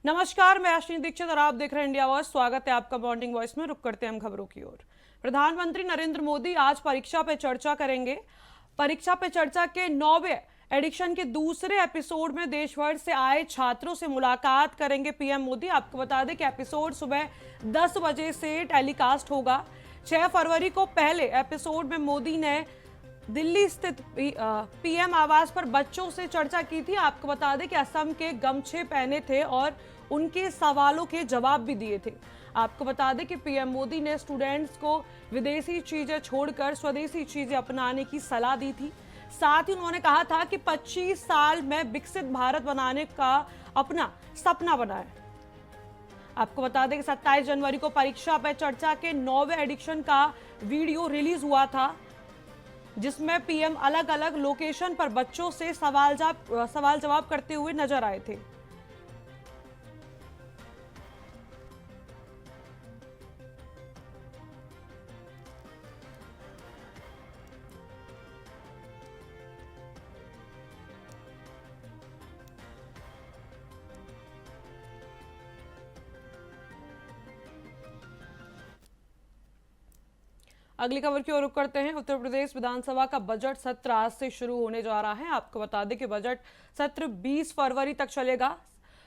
नमस्कार, मैं अश्विनी दीक्षित और आप देख रहे हैं इंडिया वॉइस। स्वागत है आपका मॉर्निंग वॉइस में। रुक करते हैं हम खबरों की ओर। प्रधानमंत्री नरेंद्र मोदी आज परीक्षा पे चर्चा करेंगे। परीक्षा पे चर्चा के 9वें एडिशन के दूसरे एपिसोड में देश भर से आए छात्रों से मुलाकात करेंगे पीएम मोदी। आपको बता दें कि एपिसोड सुबह 10 बजे से टेलीकास्ट होगा। 6 फरवरी को पहले एपिसोड में मोदी ने दिल्ली स्थित पीएम आवास पर बच्चों से चर्चा की थी। आपको बता दें कि असम के गमछे पहने थे और उनके सवालों के जवाब भी दिए थे। आपको बता दें कि पीएम मोदी ने स्टूडेंट्स को विदेशी चीजें छोड़कर स्वदेशी चीजें अपनाने की सलाह दी थी। साथ ही उन्होंने कहा था कि 25 साल में विकसित भारत बनाने का अपना सपना बनाए। आपको बता दें कि 27 जनवरी को परीक्षा पे चर्चा के 9वें एडिशन का वीडियो रिलीज हुआ था, जिसमें पीएम अलग अलग लोकेशन पर बच्चों से सवाल जवाब करते हुए नजर आए थे। अगली खबर की ओर रुख करते हैं। उत्तर प्रदेश विधानसभा का बजट सत्र आज से शुरू होने जा रहा है। आपको बता दें कि बजट सत्र 20 फरवरी तक चलेगा।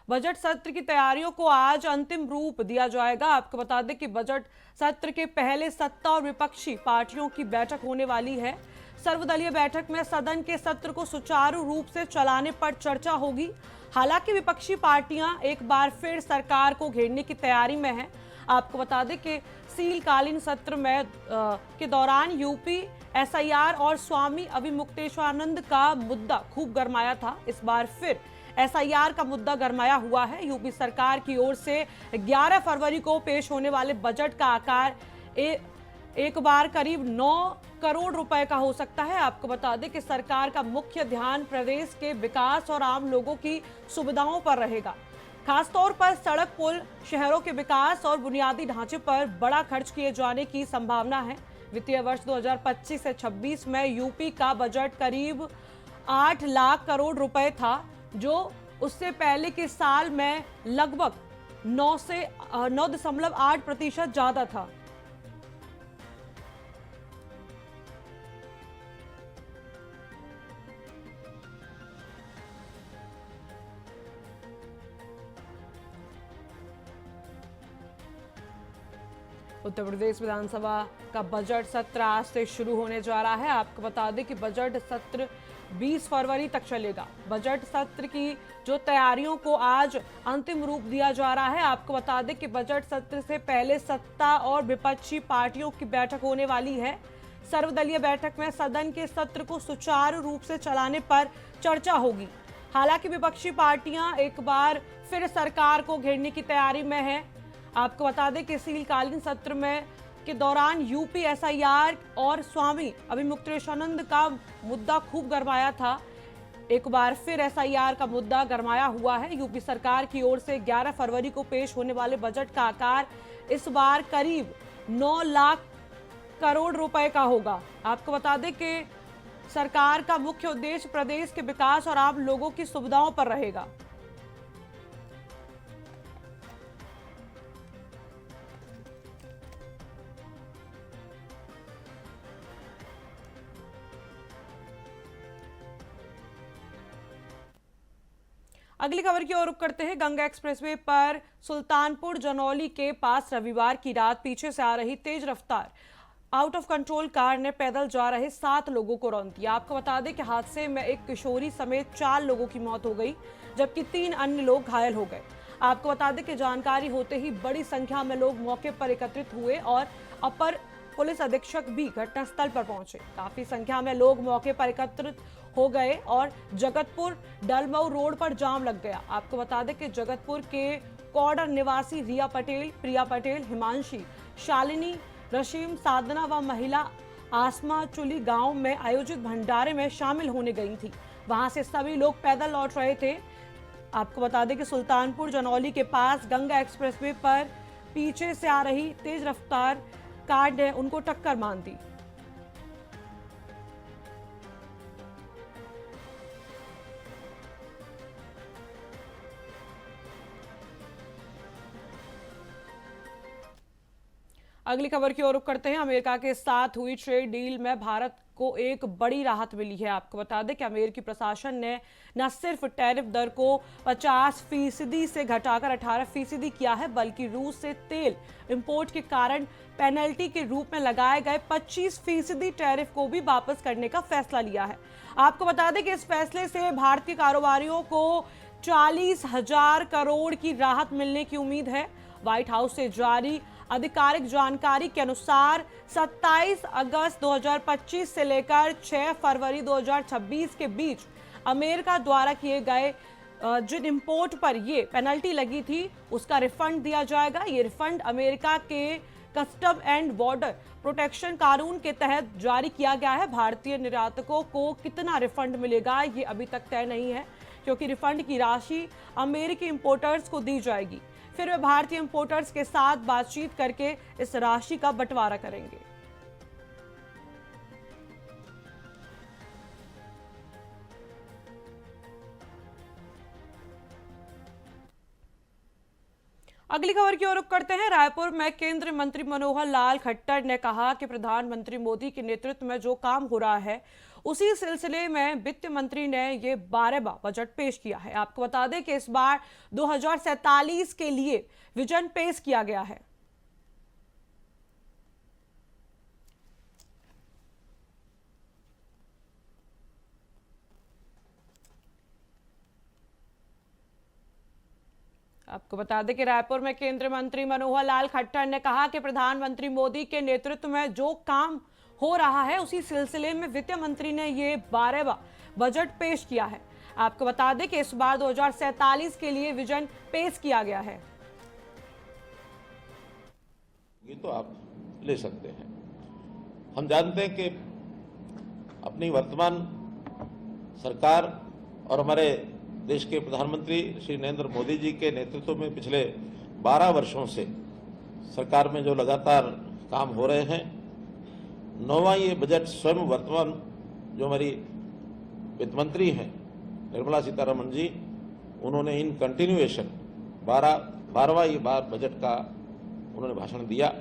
बजट सत्र की तैयारियों को आज अंतिम रूप दिया जाएगा। आपको बता दें कि बजट सत्र के पहले सत्ता और विपक्षी पार्टियों की बैठक होने वाली है। सर्वदलीय बैठक में सदन के सत्र को सुचारू रूप से चलाने पर चर्चा होगी। हालांकि विपक्षी पार्टियां एक बार फिर सरकार को घेरने की तैयारी में हैं। आपको बता दें कि शीतकालीन सत्र में के दौरान यूपी एसआईआर और स्वामी अभिमुक्तेश्वरानंद का मुद्दा खूब गरमाया था। इस बार फिर एसआईआर का मुद्दा गरमाया हुआ है। यूपी सरकार की ओर से 11 फरवरी को पेश होने वाले बजट का आकार एक बार करीब 9 करोड़ रुपए का हो सकता है। आपको बता दें कि सरकार का मुख्य ध्यान प्रदेश के विकास और आम लोगों की सुविधाओं पर रहेगा। खासतौर पर सड़क, पुल, शहरों के विकास और बुनियादी ढांचे पर बड़ा खर्च किए जाने की संभावना है। वित्तीय वर्ष 2025 से 26 में यूपी का बजट करीब 8 लाख करोड़ रुपए था, जो उससे पहले के साल में लगभग 9.8% ज्यादा था। उत्तर प्रदेश विधानसभा का बजट सत्र आज से शुरू होने जा रहा है। आपको बता दें कि बजट सत्र 20 फरवरी तक चलेगा। बजट सत्र की जो तैयारियों को आज अंतिम रूप दिया जा रहा है। आपको बता दें कि बजट सत्र से पहले सत्ता और विपक्षी पार्टियों की बैठक होने वाली है। सर्वदलीय बैठक में सदन के सत्र को सुचारू रूप से चलाने पर चर्चा होगी। हालांकि विपक्षी पार्टियां एक बार फिर सरकार को घेरने की तैयारी में है। आपको बता दें कि शीतकालीन सत्र में के दौरान यूपी एसआईआर और स्वामी अभिमुक्तेश्वरानंद का मुद्दा खूब गरमाया था। एक बार फिर एसआईआर का मुद्दा गरमाया हुआ है। यूपी सरकार की ओर से 11 फरवरी को पेश होने वाले बजट का आकार इस बार करीब 9 लाख करोड़ रुपए का होगा। आपको बता दें कि सरकार का मुख्य उद्देश्य प्रदेश के विकास और आम लोगों की सुविधाओं पर रहेगा। अगली खबर की ओर रुख करते हैं। गंगा एक्सप्रेसवे पर सुल्तानपुर जनौली के पास रविवार की रात पीछे से आ रही तेज रफ्तार आउट ऑफ कंट्रोल कार ने पैदल जा रहे 7 लोगों को रौंद दिया। आपको बता दें कि हादसे में एक किशोरी समेत 4 लोगों की मौत हो गई, जबकि 3 अन्य लोग घायल हो गए। आपको बता दें कि जानकारी होते ही बड़ी संख्या में लोग मौके पर एकत्रित हुए और अपर पुलिस अधीक्षक भी घटनास्थल पर पहुंचे। काफी संख्या में लोग मौके पर एकत्रित हो गए और जगतपुर डलमऊ रोड पर जाम लग गया। आपको बता दें कि जगतपुर के कौडर निवासी रिया पटेल, प्रिया पटेल, हिमांशी, शालिनी, रशीम, साधना व महिला आसमा चुली गांव में आयोजित भंडारे में शामिल होने गई थी। वहां से सभी लोग पैदल लौट रहे थे। आपको बता दें कि सुल्तानपुर जनौली के पास गंगा एक्सप्रेसवे पर पीछे से आ रही तेज रफ्तार कार ने उनको टक्कर मार दी। अगली खबर की ओर रुख करते हैं। अमेरिका के साथ हुई ट्रेड डील में भारत को एक बड़ी राहत मिली है। आपको बता दें कि अमेरिकी प्रशासन ने न सिर्फ टैरिफ दर को 50% से घटाकर 18% किया है, बल्कि रूस से तेल इंपोर्ट के कारण पेनल्टी के रूप में लगाए गए 25% टैरिफ को भी वापस करने का फैसला लिया है। आपको बता दें कि इस फैसले से भारतीय कारोबारियों को 40,000 करोड़ की राहत मिलने की उम्मीद है। व्हाइट हाउस से जारी आधिकारिक जानकारी के अनुसार 27 अगस्त 2025 से लेकर 6 फरवरी 2026 के बीच अमेरिका द्वारा किए गए जिन इंपोर्ट पर ये पेनल्टी लगी थी उसका रिफंड दिया जाएगा। ये रिफंड अमेरिका के कस्टम एंड बॉर्डर प्रोटेक्शन कानून के तहत जारी किया गया है। भारतीय निर्यातकों को कितना रिफंड मिलेगा ये अभी तक तय नहीं है, क्योंकि रिफंड की राशि अमेरिकी इंपोर्टर्स को दी जाएगी। फिर वे भारतीय इंपोर्टर्स के साथ बातचीत करके इस राशि का बंटवारा करेंगे। अगली खबर की ओर रुख करते हैं। रायपुर में केंद्रीय मंत्री मनोहर लाल खट्टर ने कहा कि प्रधानमंत्री मोदी के नेतृत्व में जो काम हो रहा है उसी सिलसिले में वित्त मंत्री ने ये 12वां बजट पेश किया है। आपको बता दें कि इस बार 2047 के लिए विजन पेश किया गया है। आपको बता दें कि रायपुर में केंद्रीय मंत्री मनोहर लाल खट्टर ने कहा कि प्रधानमंत्री मोदी के नेतृत्व में जो काम हो रहा है उसी सिलसिले में वित्त मंत्री ने ये 12वां बजट पेश किया है। आपको बता दें कि इस बार 2047 के लिए विजन पेश किया गया है। ये तो आप ले सकते हैं। हम जानते हैं कि अपनी वर्तमान सरकार और हमारे देश के प्रधानमंत्री श्री नरेंद्र मोदी जी के नेतृत्व में पिछले 12 वर्षों से सरकार में जो लगातार काम हो रहे हैं, 9वां ये बजट स्वयं वर्तमान जो हमारी वित्त मंत्री हैं निर्मला सीतारमण जी, उन्होंने इन कंटिन्यूएशन 12वां ये बार बजट का उन्होंने भाषण दिया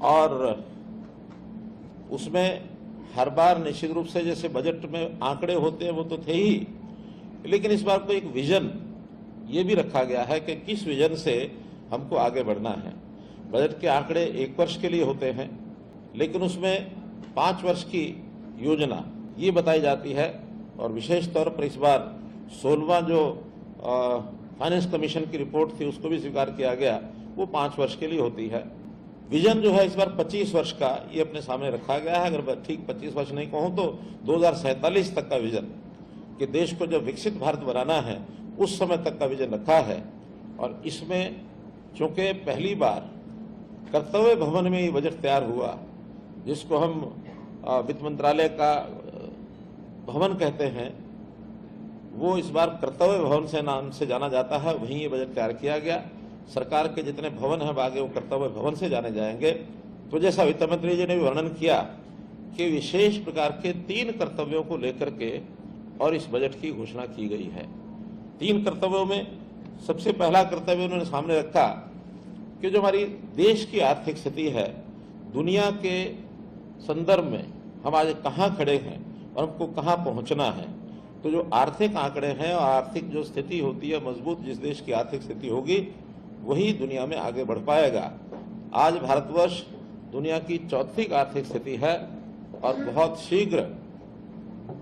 और उसमें हर बार निश्चित रूप से जैसे बजट में आंकड़े होते हैं वो तो थे ही, लेकिन इस बार तो एक विजन ये भी रखा गया है कि किस विजन से हमको आगे बढ़ना है। बजट के आंकड़े 1 वर्ष के लिए होते हैं, लेकिन उसमें 5 वर्ष की योजना ये बताई जाती है और विशेष तौर पर इस बार 16वां जो फाइनेंस कमीशन की रिपोर्ट थी उसको भी स्वीकार किया गया, वो 5 वर्ष के लिए होती है। विजन जो है इस बार 25 वर्ष का ये अपने सामने रखा गया है। अगर ठीक 25 वर्ष नहीं कहूँ तो 2047 तक का विजन, कि देश को जब विकसित भारत बनाना है उस समय तक का विजन रखा है। और इसमें चूंकि पहली बार कर्तव्य भवन में ये बजट तैयार हुआ, जिसको हम वित्त मंत्रालय का भवन कहते हैं, वो इस बार कर्तव्य भवन से नाम से जाना जाता है, वहीं ये बजट तैयार किया गया। सरकार के जितने भवन हैं आगे वो कर्तव्य भवन से जाने जाएंगे। तो जैसा वित्त मंत्री जी ने भी वर्णन किया कि विशेष प्रकार के 3 कर्तव्यों को लेकर के और इस बजट की घोषणा की गई है। 3 कर्तव्यों में सबसे पहला कर्तव्य उन्होंने सामने रखा कि जो हमारी देश की आर्थिक स्थिति है, दुनिया के संदर्भ में हम आज कहाँ खड़े हैं और हमको कहाँ पहुँचना है। तो जो आर्थिक आंकड़े हैं और आर्थिक जो स्थिति होती है मजबूत, जिस देश की आर्थिक स्थिति होगी वही दुनिया में आगे बढ़ पाएगा। आज भारतवर्ष दुनिया की 4थी आर्थिक स्थिति है और बहुत शीघ्र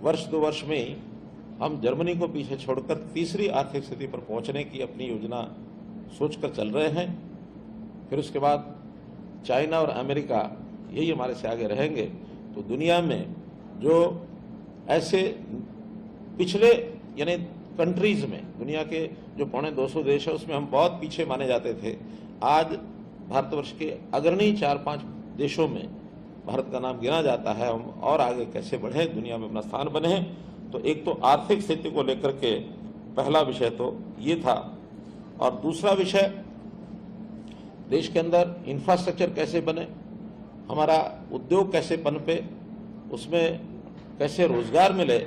वर्ष 2 वर्ष में ही हम जर्मनी को पीछे छोड़कर 3री आर्थिक स्थिति पर पहुंचने की अपनी योजना सोचकर चल रहे हैं। फिर उसके बाद चाइना और अमेरिका यही हमारे से आगे रहेंगे। तो दुनिया में जो ऐसे पिछले यानी कंट्रीज में, दुनिया के जो 250 देश है उसमें हम बहुत पीछे माने जाते थे, आज भारतवर्ष के अग्रणी 4-5 देशों में भारत का नाम गिना जाता है। हम और आगे कैसे बढ़े, दुनिया में अपना स्थान बने। तो एक तो आर्थिक स्थिति को लेकर के पहला विषय तो ये था, और दूसरा विषय देश के अंदर इंफ्रास्ट्रक्चर कैसे बने, हमारा उद्योग कैसे पनपे, उसमें कैसे रोजगार मिले,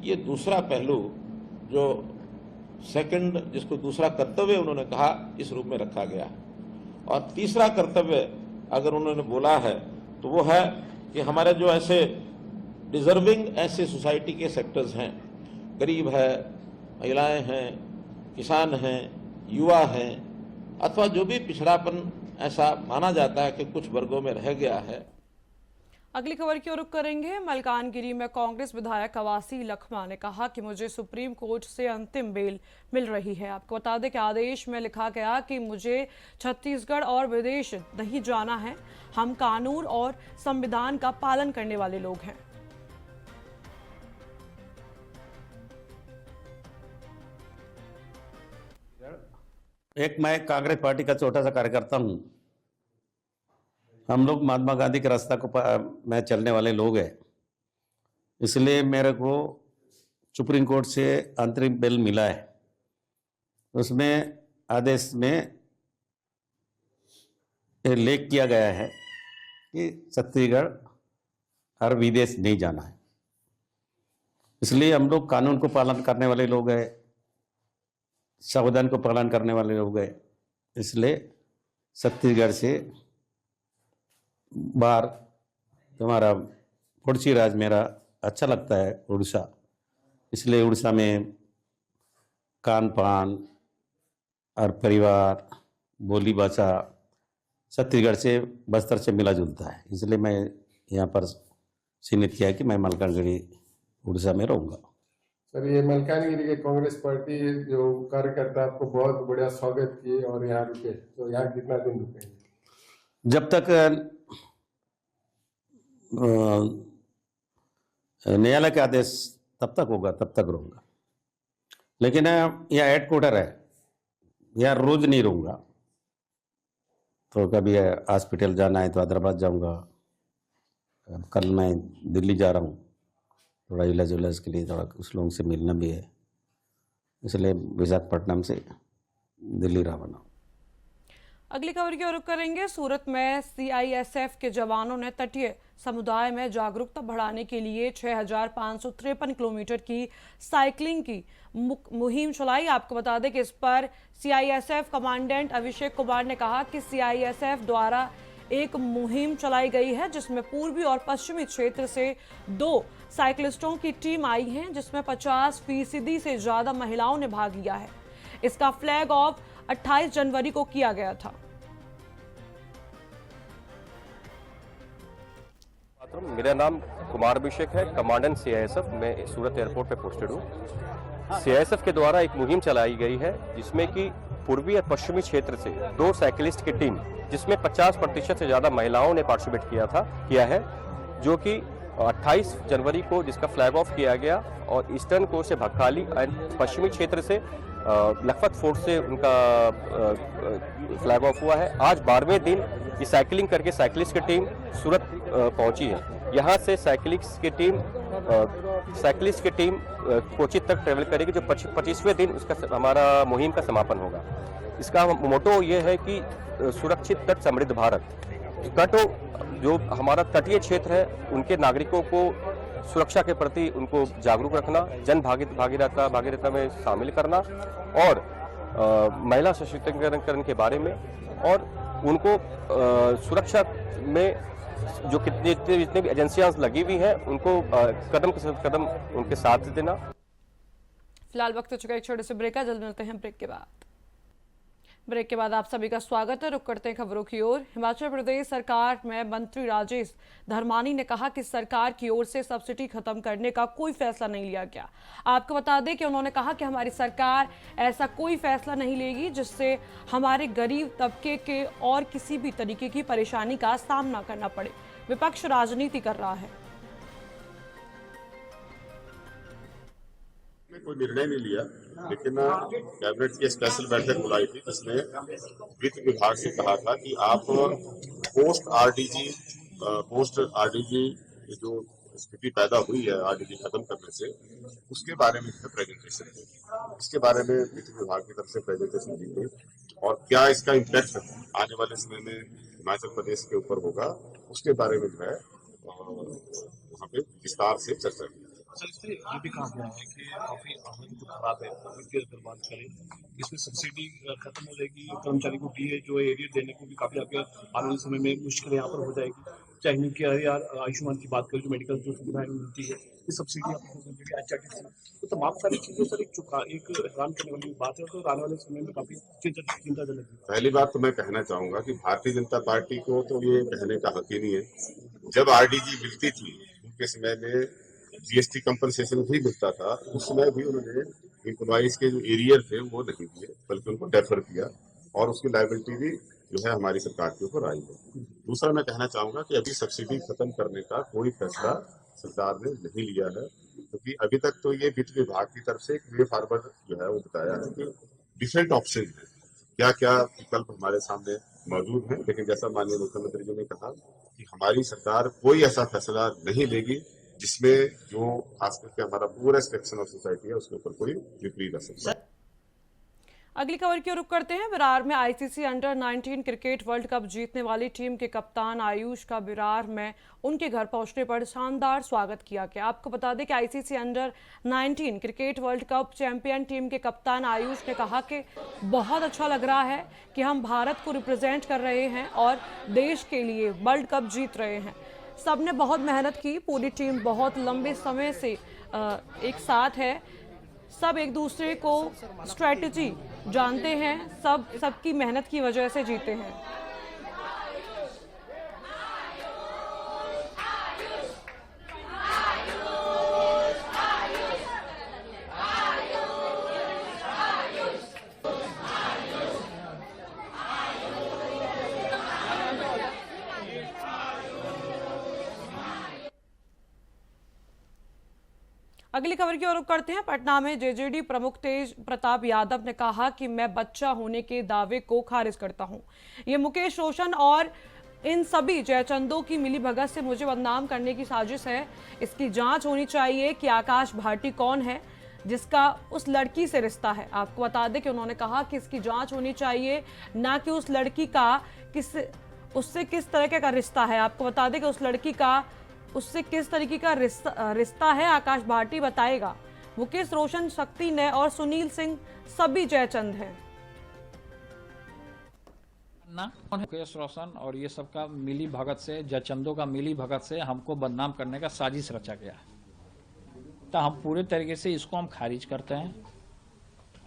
ये दूसरा पहलू जो सेकंड, जिसको दूसरा कर्तव्य उन्होंने कहा, इस रूप में रखा गया। और तीसरा कर्तव्य अगर उन्होंने बोला है तो वो है कि हमारे जो ऐसे डिजर्विंग ऐसे सोसाइटी के सेक्टर्स हैं, गरीब है, महिलाएं हैं, किसान हैं, युवा हैं, अथवा जो भी पिछड़ापन ऐसा माना जाता है कि कुछ वर्गों में रह गया है। अगली खबर की ओर रुख करेंगे। मलकानगिरी में कांग्रेस विधायक अवासी लखमा ने कहा कि मुझे सुप्रीम कोर्ट से अंतिम बेल मिल रही है। आपको बता दें कि आदेश में लिखा गया कि मुझे छत्तीसगढ़ और विदेश नहीं जाना है। हम कानून और संविधान का पालन करने वाले लोग हैं। एक मैं कांग्रेस पार्टी का छोटा सा कार्यकर्ता हूं। हम लोग महात्मा गांधी के रास्ता को मैं चलने वाले लोग हैं, इसलिए मेरे को सुप्रीम कोर्ट से अंतरिम बेल मिला है। उसमें आदेश में उल्लेख किया गया है कि छत्तीसगढ़ और विदेश नहीं जाना है। इसलिए हम लोग कानून को पालन करने वाले लोग हैं, संविधान को पालन करने वाले लोग हैं। इसलिए छत्तीसगढ़ से बाहर तुम्हारा पड़ोसी राज्य मेरा अच्छा लगता है उड़ीसा, इसलिए उड़ीसा में खान पान और परिवार बोली भाषा छत्तीसगढ़ से बस्तर से मिला जुलता है। इसलिए मैं यहाँ पर सीमित किया कि मैं मलकानगिरी उड़ीसा में रहूँगा। सर, ये मलकानगिरी के कांग्रेस पार्टी जो कार्यकर्ता आपको बहुत बढ़िया स्वागत किए और यहाँ रुके, तो यहाँ कितना दिन रुकेंगे? जब तक न्यायालय का आदेश तब तक होगा तब तक रहूँगा, लेकिन यह हेडक्वार्टर है, यहाँ रोज नहीं रहूँगा। तो कभी हॉस्पिटल जाना है तो हैदराबाद जाऊँगा। कल मैं दिल्ली जा रहा हूँ, थोड़ा इलाज उलाज के लिए, थोड़ा कुछ लोगों से मिलना भी है, इसलिए विशाखापट्टनम से दिल्ली रवाना। अगली खबर की ओर रुख करेंगे। सूरत में सीआईएसएफ के जवानों ने तटीय समुदाय में जागरूकता बढ़ाने के लिए 6,553 किलोमीटर की साइकिलिंग की मुहिम चलाई। आपको बता दें कि इस पर सीआईएसएफ कमांडेंट अभिषेक कुमार ने कहा कि सीआईएसएफ द्वारा एक मुहिम चलाई गई है जिसमें पूर्वी और पश्चिमी क्षेत्र से 2 साइकिलिस्टों की टीम आई है, जिसमें 50% से ज्यादा महिलाओं ने भाग लिया है। इसका फ्लैग ऑफ 28 जनवरी को किया गया था। मेरा नाम कुमार अभिषेक है, कमांडेंट सीआईएसएफ। मैं सूरत एयरपोर्ट पे पोस्टेड हूँ। सीआईएसएफ के द्वारा एक मुहिम चलाई गई है जिसमें कि पूर्वी और पश्चिमी क्षेत्र से 2 साइकिलिस्ट की टीम, जिसमें 50% से ज्यादा महिलाओं ने पार्टिसिपेट किया है, जो कि 28 जनवरी को जिसका फ्लैग ऑफ किया गया, और ईस्टर्न कोर से भक्खाली एंड पश्चिमी क्षेत्र से लखपत फोर्ट से उनका फ्लैग ऑफ हुआ है। आज 12वें दिन ये साइकिलिंग करके साइकिलिस्ट की टीम सूरत पहुंची है। यहाँ से साइकिलिस्ट की टीम कोचिन तक ट्रेवल करेगी, जो 25वें दिन उसका हमारा मुहिम का समापन होगा। इसका मोटो ये है कि सुरक्षित तट समृद्ध भारत। तट जो हमारा तटीय क्षेत्र है उनके नागरिकों को सुरक्षा के प्रति उनको जागरूक रखना, जन भागीदारिता में शामिल करना, और महिला सशक्तिकरण के बारे में, और उनको सुरक्षा में जो जितनी भी एजेंसियां लगी हुई हैं उनको कदम से कदम उनके साथ देना। फिलहाल वक्त हो चुका एक छोटे से ब्रेक का, जल्द मिलते हैं ब्रेक के बाद आप सभी का स्वागत है। रुक करते हैं खबरों की ओर। हिमाचल प्रदेश सरकार में मंत्री राजेश धर्मानी ने कहा कि सरकार की ओर से सब्सिडी खत्म करने का कोई फैसला नहीं लिया गया। आपको बता दें कि उन्होंने कहा कि हमारी सरकार ऐसा कोई फैसला नहीं लेगी जिससे हमारे गरीब तबके के और किसी भी तरीके की परेशानी का सामना करना पड़े। विपक्ष राजनीति कर रहा है। कोई निर्णय नहीं लिया, लेकिन कैबिनेट की स्पेशल बैठक बुलाई थी जिसने वित्त विभाग से कहा था कि आप पोस्ट आरडीजी जो स्थिति पैदा हुई है आरडीजी खत्म करने से, उसके बारे में प्रेजेंटेशन दी। इसके बारे में वित्त विभाग की तरफ से प्रेजेंटेशन दी गई, और क्या इसका इम्पैक्ट आने वाले समय में हिमाचल प्रदेश के ऊपर होगा, उसके बारे में जो है वहाँ पे विस्तार से चर्चा की। सर इसमें ये भी कहा गया है कि काफी आमदनी जो खराब है उसकी अगर बात करें इसमें सब्सिडी खत्म हो जाएगी, कर्मचारी को डीए जो है एरियर देने को भी काफी आगे आने वाले समय में मुश्किल यहाँ पर हो जाएगी। चाहे इनकी यार आयुष्मान की बात करें जो मेडिकल जो सुविधाएं मिलती है ये सब्सिडी आपको मिलेगी HRTC, तो तमाम सारी चीजें सर एक हैरान करने वाली बात है, तो आने वाले समय में काफी चिंताजनक है। पहली बात तो मैं कहना चाहूंगा कि भारतीय जनता पार्टी को तो ये कहने का हक ही नहीं है। जब आरडीजी मिलती थी उनके समय में जीएसटी कंपनसेशन भी मिलता था, उस समय भी उन्होंने एम्प्लॉइज के जो एरियर थे वो नहीं दिए बल्कि उनको डेफर किया और उसकी लायबिलिटी भी जो है हमारी सरकार के ऊपर आई है। दूसरा मैं कहना चाहूंगा कि अभी सब्सिडी खत्म करने का कोई फैसला सरकार ने नहीं लिया है, क्योंकि अभी तक तो ये वित्त विभाग की तरफ से एक वे फॉरवर्ड जो है वो बताया है कि डिफरेंट ऑप्शन है, क्या क्या विकल्प हमारे सामने मौजूद हैं। लेकिन जैसा माननीय मुख्यमंत्री जी ने कहा कि हमारी सरकार कोई ऐसा फैसला नहीं लेगी जिसमें जो खास करके हमारा पूरा सेक्शन ऑफ सोसाइटी है उसके ऊपर कोई विपरीत असर पड़े। अगली खबर की ओर रुख करते हैं। विरार में ICC under 19 cricket world cup जीतने वाली टीम के कप्तान आयुष का विरार में उनके घर पहुंचने पर शानदार स्वागत किया गया। आपको बता दें कि ICC under 19 cricket world cup champion team के कप्तान आयुष ने कहा कि बहुत अच्छा लग रहा है कि हम भारत को रिप्रेजेंट कर रहे हैं और देश के लिए वर्ल्ड कप जीत रहे हैं। सबने बहुत मेहनत की, पूरी टीम बहुत लंबे समय से एक साथ है, सब एक दूसरे को स्ट्रेटजी जानते हैं, सबकी मेहनत की वजह से जीते हैं। अगली खबर की ओर रुख करते हैं। पटना में जेजेडी प्रमुख तेज प्रताप यादव ने कहा कि मैं बच्चा होने के दावे को खारिज करता हूं। ये मुकेश रोशन और इन सभी जयचंदों की मिलीभगत से मुझे बदनाम करने की साजिश है। इसकी जांच होनी चाहिए कि आकाश भाटी कौन है जिसका उस लड़की से रिश्ता है। आपको बता दें कि उन्होंने कहा कि इसकी जांच होनी चाहिए, ना कि उस लड़की का उससे किस तरह का रिश्ता है। आपको बता दें कि उस लड़की का उससे किस तरीके का रिश्ता है आकाश भाटी बताएगा। मुकेश रोशन, शक्ति ने और सुनील सिंह सभी जयचंद हैं। मुकेश रोशन और ये सबका मिली भगत से, जयचंदों का मिली भगत से हमको बदनाम करने का साजिश रचा गया, तो हम पूरे तरीके से इसको हम खारिज करते हैं।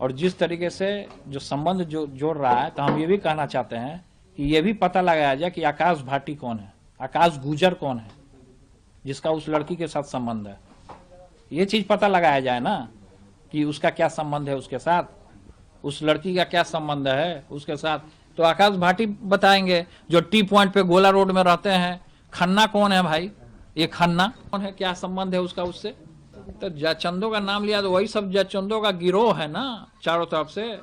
और जिस तरीके से जो संबंध जो जोड़ रहा है, तो हम ये भी कहना चाहते हैं कि ये भी पता लगाया जाए कि आकाश भाटी कौन है, आकाश गुजर कौन है जिसका उस लड़की के साथ संबंध है। ये चीज पता लगाया जाए ना कि उसका क्या संबंध है उसके साथ, उस लड़की का क्या संबंध है उसके साथ। तो आकाश भाटी बताएंगे जो टी पॉइंट पे गोला रोड में रहते हैं। खन्ना कौन है भाई, ये खन्ना कौन है, क्या संबंध है उसका उससे। तो जयचंदों का नाम लिया तो वही सब जयचंदों का गिरोह है ना चारों तरफ से।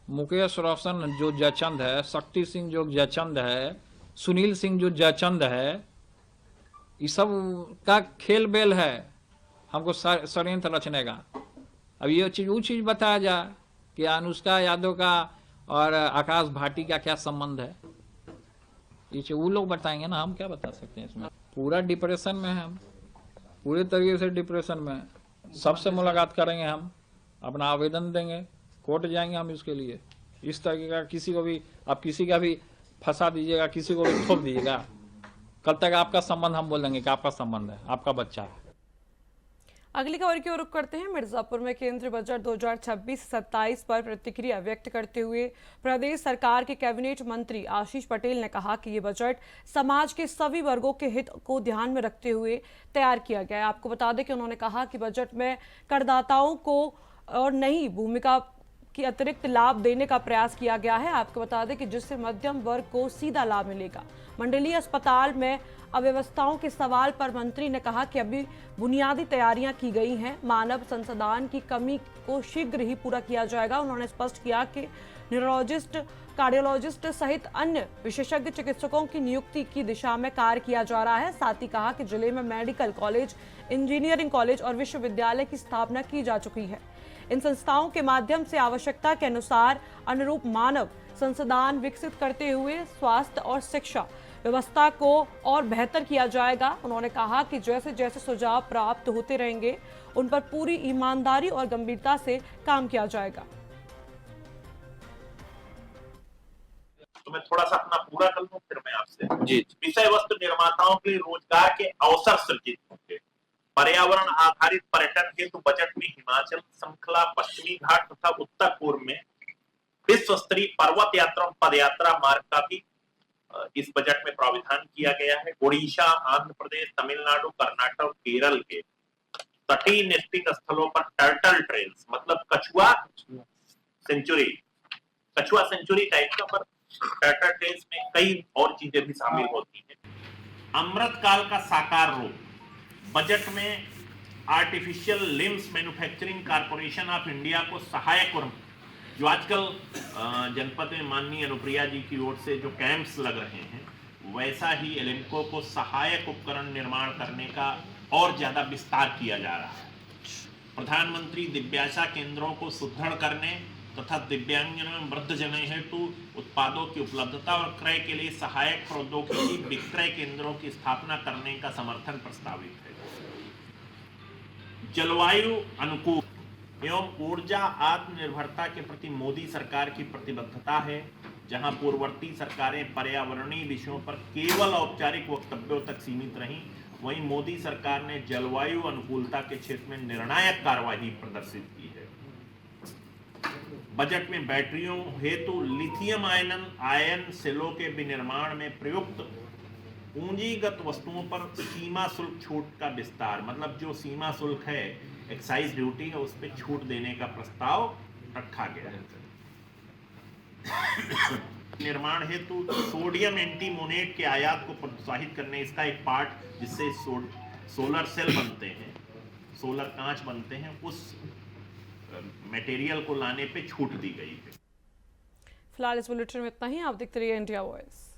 मुकेश रोशन जो जयचंद है, शक्ति सिंह जो जयचंद है, सुनील सिंह जो जयचंद है, ये सब का खेल बेल है हमको षड्यंत्र रचने का। अब ये चीज वो चीज बताया जाए कि अनुष्का यादव का और आकाश भाटी का क्या संबंध है, ये वो लोग बताएंगे ना, हम क्या बता सकते हैं इसमें। पूरा डिप्रेशन में है हम, पूरे तरीके से डिप्रेशन में। सबसे मुलाकात करेंगे हम, अपना आवेदन देंगे, कोर्ट जाएंगे हम इसके लिए। इस तरीके का किसी को भी आप किसी का भी फंसा दीजिएगा, किसी को भी थोप दीजिएगा, कल तक आपका संबंध हम बोल देंगे कि आपका संबंध है, आपका बच्चा है। अगली खबर की ओर रुख करते हैं। मिर्जापुर में केंद्रीय बजट 2026-27 पर प्रतिक्रिया व्यक्त करते हुए प्रदेश सरकार के कैबिनेट मंत्री आशीष पटेल ने कहा कि ये बजट समाज के सभी वर्गों के हित को ध्यान में रखते हुए तैयार किया गया है। आपको बता दें कि उन्होंने कहा कि बजट में करदाताओं को और नई भूमिका की अतिरिक्त लाभ देने का प्रयास किया गया है। आपको बता दें कि जिससे मध्यम वर्ग को सीधा लाभ मिलेगा। मंडलीय अस्पताल में अव्यवस्थाओं के सवाल पर मंत्री ने कहा कि अभी बुनियादी तैयारियां की गई हैं, मानव संसाधन की कमी को शीघ्र ही पूरा किया जाएगा। उन्होंने स्पष्ट किया कि न्यूरोलॉजिस्ट, कार्डियोलॉजिस्ट सहित अन्य विशेषज्ञ चिकित्सकों की नियुक्ति की दिशा में कार्य किया जा रहा है। साथ ही कहा कि जिले में मेडिकल कॉलेज, इंजीनियरिंग कॉलेज और विश्वविद्यालय की स्थापना की जा चुकी है। इन संस्थाओं के माध्यम से आवश्यकता के अनुसार अनुरूप मानव संसाधन विकसित करते हुए स्वास्थ्य और शिक्षा व्यवस्था को और बेहतर किया जाएगा। उन्होंने कहा कि जैसे जैसे सुझाव प्राप्त होते रहेंगे उन पर पूरी ईमानदारी और गंभीरता से काम किया जाएगा। तो मैं थोड़ा सा अपना पूरा कर लूं, फिर मैं आपसे जी विषय वस्तु निर्माताओं के लिए रोजगार के अवसर सृजित होंगे। पर्यावरण आधारित पर्यटन हेतु बजट में हिमाचल श्रृंखला, पश्चिमी घाट तथा उत्तर पूर्व में विश्व स्तरीय पर्वत यात्रा पद यात्रा मार्ग का भी इस बजट में प्राविधान किया गया है। ओडिशा, आंध्र प्रदेश, तमिलनाडु, कर्नाटक, केरल के तटीय नेस्टिंग स्थलों पर टर्टल ट्रेल्स मतलब कछुआ सेंचुरी टाइप का, पर टर्टल ट्रेल्स में कई और चीजें भी शामिल होती हैं। अमृत काल का साकार रूप बजट में artificial limbs manufacturing corporation of India को सहायक और जो आजकल जनपद में माननीय अनुप्रिया जी की ओर से जो कैंप्स लग रहे हैं, वैसा ही एलिम्को को सहायक उपकरण निर्माण करने का और ज्यादा विस्तार किया जा रहा है। प्रधानमंत्री दिव्याशा केंद्रों को सुदृढ़ करने तथा दिव्यांगजन वृद्धजन हेतु उत्पादों की उपलब्धता और क्रय के लिए सहायक प्रौद्योगिकी विक्रय केंद्रों की स्थापना करने का समर्थन प्रस्तावित है। जलवायु अनुकूल एवं ऊर्जा आत्मनिर्भरता के प्रति मोदी सरकार की प्रतिबद्धता है। जहां पूर्ववर्ती सरकारें पर्यावरणीय विषयों पर केवल औपचारिक वक्तव्यों तक सीमित रहीं, वहीं मोदी सरकार ने जलवायु अनुकूलता के क्षेत्र में निर्णायक कार्रवाई प्रदर्शित की है। बजट में बैटरियों हेतु लिथियम आयन सेलों के विनिर्माण में प्रयुक्त पूंजीगत वस्तुओं पर सीमा शुल्क छूट का विस्तार, मतलब जो सीमा शुल्क है, एक्साइज ड्यूटी है, उस पर छूट देने का प्रस्ताव रखा गया है। निर्माण हेतु सोडियम एंटीमोनेट के आयात को प्रोत्साहित करने, इसका एक पार्ट जिससे सोलर सेल बनते हैं, सोलर कांच बनते हैं, उस मटेरियल को लाने पे छूट दी गई है। फिलहाल इस बुलेटिन में इतना ही। आप देखते रहिए इंडिया वॉइस।